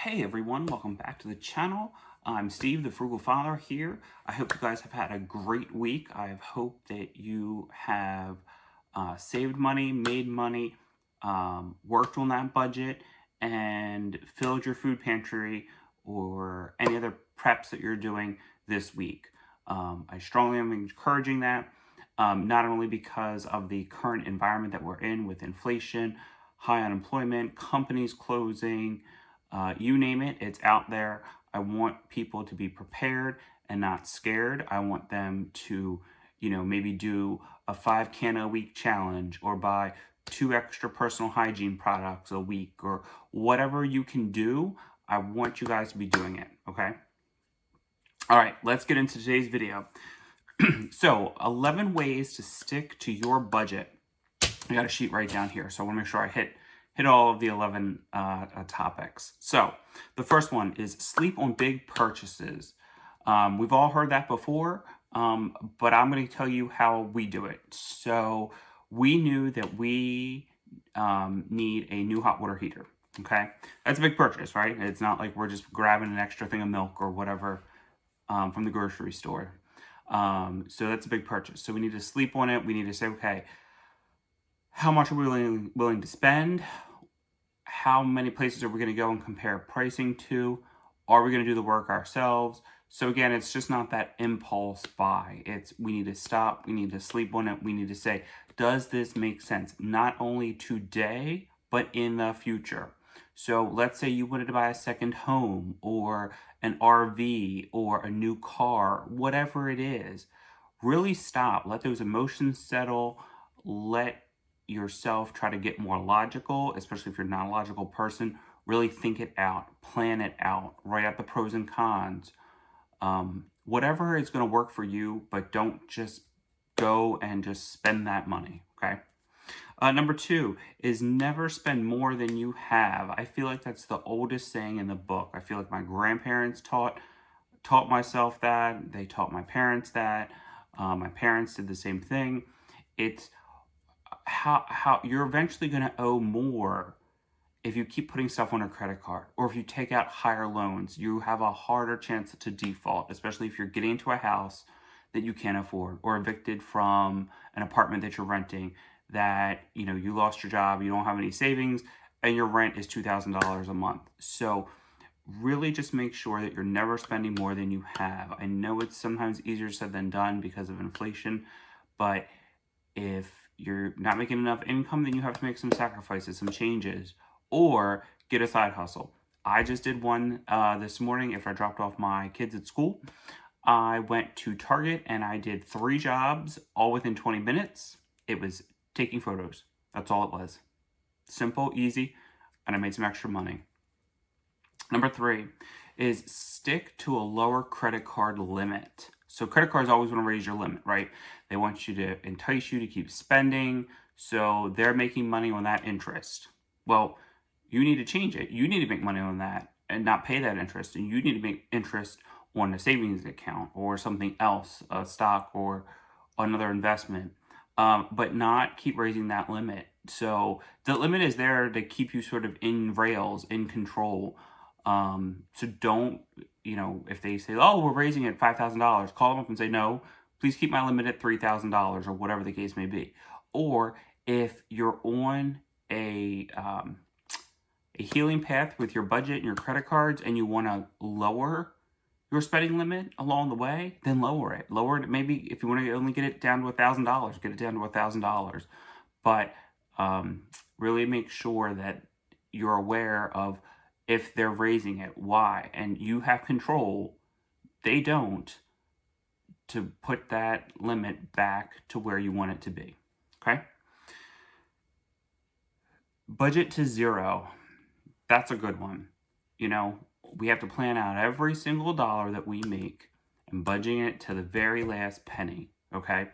Hey everyone, welcome back to the channel. I'm Steve, the Frugal Father here. I hope you guys have had a great week. I hope that you have saved money, made money, worked on that budget, and filled your food pantry or any other preps that you're doing this week. I strongly am encouraging that, not only because of the current environment that we're in with inflation, high unemployment, companies closing, you name it, it's out there. I want people to be prepared and not scared. I want them to, maybe do a 5 can a week challenge or buy 2 extra personal hygiene products a week or whatever you can do. I want you guys to be doing it, okay? All right, let's get into today's video. So, 11 ways to stick to your budget. I got a sheet right down here, so I want to make sure I hit all of the 11 topics. So the first one is sleep on big purchases. We've all heard that before, but I'm going to tell you how we do it. So we knew that we need a new hot water heater. Okay, that's a big purchase, right? It's not like we're just grabbing an extra thing of milk or whatever from the grocery store. So that's a big purchase. So we need to sleep on it. We need to say, okay, how much are we willing to spend? How many places are we going to go and compare pricing to? Are we going to do the work ourselves? So again, it's just not that impulse buy. It's we need to stop, we need to sleep on it, we need to say, does this make sense? Not only today, but in the future. So let's say you wanted to buy a second home or an RV or a new car, whatever it is. Really stop, let those emotions settle, let yourself try to get more logical, especially if you're not a logical person. Really think it out, plan it out, write out the pros and cons. Whatever is going to work for you, but don't just go and just spend that money, okay? Number 2 is never spend more than you have. I feel like that's the oldest saying in the book. I feel like my grandparents taught myself that. They taught my parents that. My parents did the same thing. It's how you're eventually going to owe more if you keep putting stuff on a credit card, or if you take out higher loans. You have a harder chance to default, especially if you're getting into a house that you can't afford, or evicted from an apartment that you're renting, that you lost your job, you don't have any savings, and your rent is $2,000 a month. So really just make sure that you're never spending more than you have. I know it's sometimes easier said than done because of inflation, but if you're not making enough income, then you have to make some sacrifices, some changes, or get a side hustle. I just did one this morning. If I dropped off my kids at school, I went to Target and I did 3 jobs all within 20 minutes. It was taking photos. That's all it was. Simple, easy, and I made some extra money. Number 3 is stick to a lower credit card limit. So credit cards always want to raise your limit, right? They want you to entice you to keep spending, so they're making money on that interest. Well, you need to change it. You need to make money on that and not pay that interest, and you need to make interest on a savings account or something else, a stock or another investment, but not keep raising that limit. So the limit is there to keep you sort of in rails, in control. So don't, if they say, oh, we're raising it $5,000, call them up and say, no, please keep my limit at $3,000 or whatever the case may be. Or if you're on a healing path with your budget and your credit cards and you want to lower your spending limit along the way, then lower it. Lower it, maybe if you want to only get it down to $1,000, get it down to $1,000. But really make sure that you're aware of if they're raising it, why, and you have control, they don't, to put that limit back to where you want it to be, okay? Budget to zero. That's a good one. We have to plan out every single dollar that we make and budgeting it to the very last penny, okay?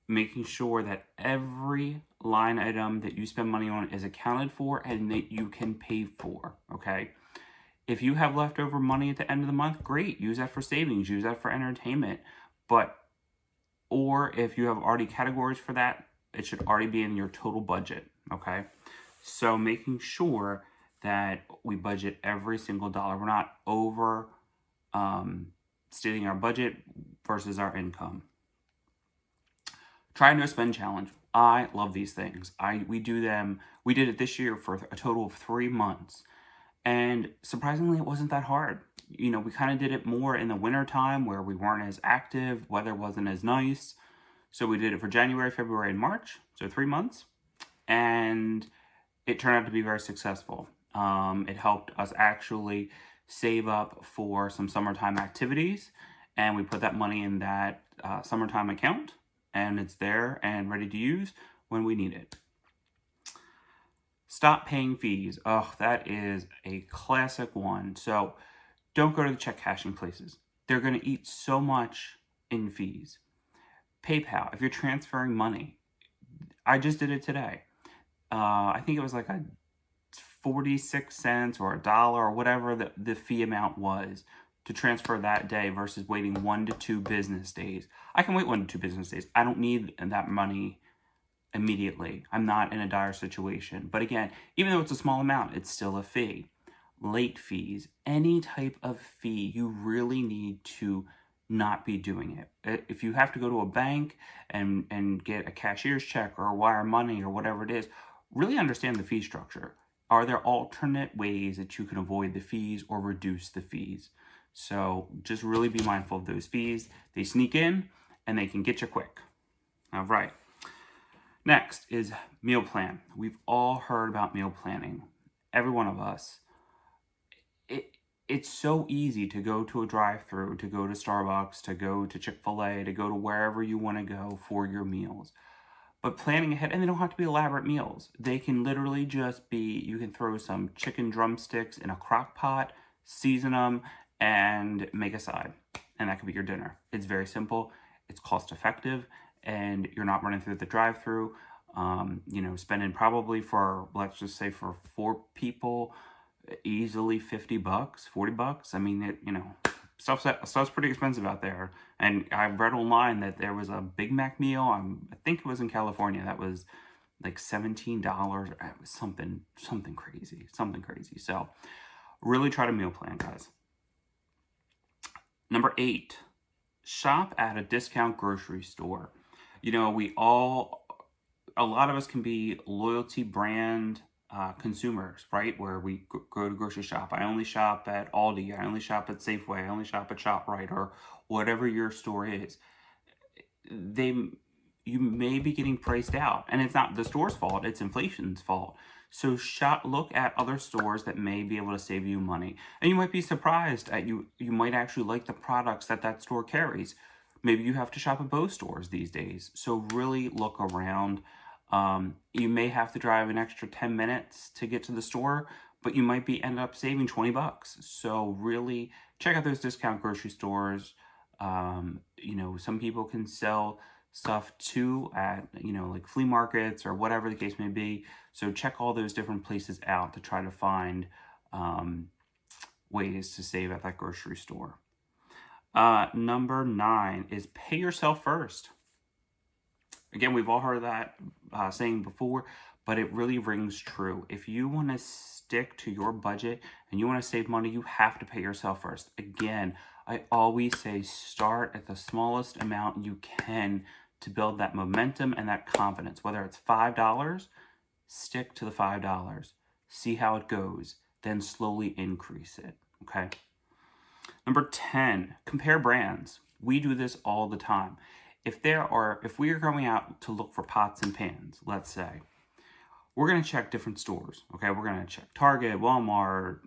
Making sure that every line item that you spend money on is accounted for and that you can pay for, okay? If you have leftover money at the end of the month, great. Use that for savings. Use that for entertainment. Or if you have already categories for that, it should already be in your total budget, okay? So making sure that we budget every single dollar. We're not over stating our budget versus our income. Try no spend challenge. I love these things. We do them. We did it this year for a total of 3 months. And surprisingly, it wasn't that hard. You know, we kind of did it more in the winter time where we weren't as active, weather wasn't as nice. So we did it for January, February, and March, so 3 months. And it turned out to be very successful. It helped us actually save up for some summertime activities. And we put that money in that summertime account. And it's there and ready to use when we need it. Stop paying fees. Oh, that is a classic one. So don't go to the check cashing places. They're going to eat so much in fees. PayPal, if you're transferring money, I just did it today. I think it was like a 46 cents or $1 or whatever the fee amount was to transfer that day versus waiting 1 to 2 business days. I can wait 1 to 2 business days. I don't need that money immediately. I'm not in a dire situation. But again, even though it's a small amount, it's still a fee. Late fees, any type of fee, you really need to not be doing it. If you have to go to a bank and get a cashier's check or wire money or whatever it is, really understand the fee structure. Are there alternate ways that you can avoid the fees or reduce the fees? So just really be mindful of those fees. They sneak in and they can get you quick. All right. Next is meal plan. We've all heard about meal planning. Every one of us. It's so easy to go to a drive-thru, to go to Starbucks, to go to Chick-fil-A, to go to wherever you want to go for your meals. But planning ahead, and they don't have to be elaborate meals. They can literally just be, you can throw some chicken drumsticks in a crock pot, season them, and make a side. And that could be your dinner. It's very simple. It's cost effective, and you're not running through the drive-thru. You know, spending probably for, let's just say for 4 people, easily $50, $40. I mean, stuff's pretty expensive out there. And I read online that there was a Big Mac meal. I think it was in California. That was like $17. It was something crazy. So really try to meal plan, guys. Number 8, shop at a discount grocery store. You know, a lot of us can be loyalty brand consumers, right? Where we go to grocery shop. I only shop at Aldi. I only shop at Safeway. I only shop at ShopRite or whatever your store is. You may be getting priced out, and it's not the store's fault. It's inflation's fault. So look at other stores that may be able to save you money, and you might be surprised at you might actually like the products that store carries. Maybe you have to shop at both stores these days. So really look around. You may have to drive an extra 10 minutes to get to the store, but you might end up saving $20. So really check out those discount grocery stores. You know, some people can sell stuff too at, you know, like flea markets or whatever the case may be. So check all those different places out to try to find ways to save at that grocery store. Number 9 is pay yourself first. Again, we've all heard that saying before, but it really rings true. If you want to stick to your budget and you want to save money, you have to pay yourself first. Again, I always say start at the smallest amount you can to build that momentum and that confidence. Whether it's $5, stick to the $5. See how it goes, then slowly increase it, okay? Number 10, compare brands. We do this all the time. If we are going out to look for pots and pans, let's say, we're going to check different stores, okay? We're going to check Target, Walmart,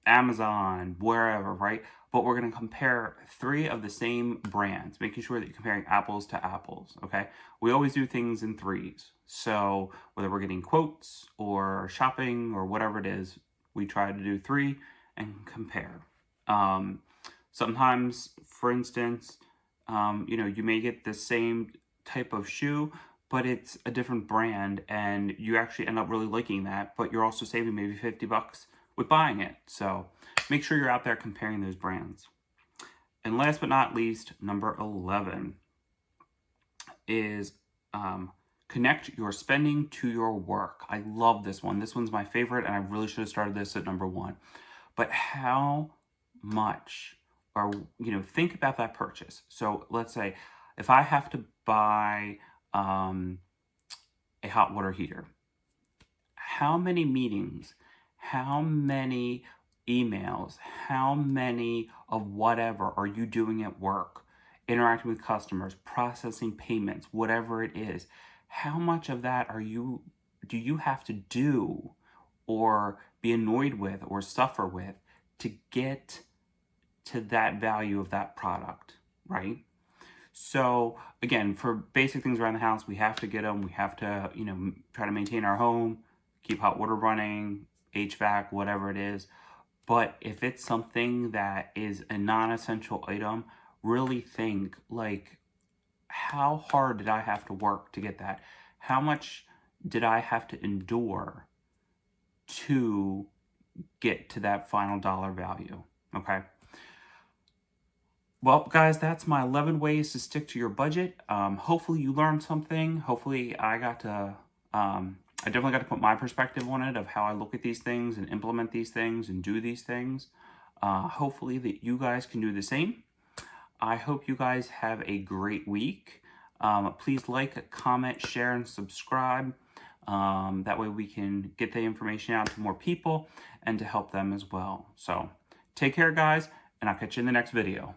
Amazon, wherever, right? But we're going to compare 3 of the same brands, making sure that you're comparing apples to apples, okay? We always do things in 3s. So whether we're getting quotes or shopping or whatever it is, we try to do 3 and compare. Sometimes, for instance, you know, you may get the same type of shoe, but it's a different brand, and you actually end up really liking that, but you're also saving maybe $50 with buying it. So make sure you're out there comparing those brands. And last but not least, number 11 is Connect your spending to your work. I love this one. This one's my favorite, and I really should have started this at number 1. But how much are, think about that purchase. So let's say if I have to buy a hot water heater, how many meetings, how many emails, how many of whatever are you doing at work, interacting with customers, processing payments, whatever it is? How much of that do you have to do or be annoyed with or suffer with to get to that value of that product, right? So again, for basic things around the house, we have to get them. We have to, try to maintain our home, keep hot water running, HVAC, whatever it is. But if it's something that is a non-essential item, really think, like, how hard did I have to work to get that? How much did I have to endure to get to that final dollar value? Okay. Well, guys, that's my 11 ways to stick to your budget. Hopefully you learned something. Hopefully I definitely got to put my perspective on it of how I look at these things and implement these things and do these things. Hopefully that you guys can do the same. I hope you guys have a great week. Please like, comment, share, and subscribe. That way we can get the information out to more people and to help them as well. So take care, guys, and I'll catch you in the next video.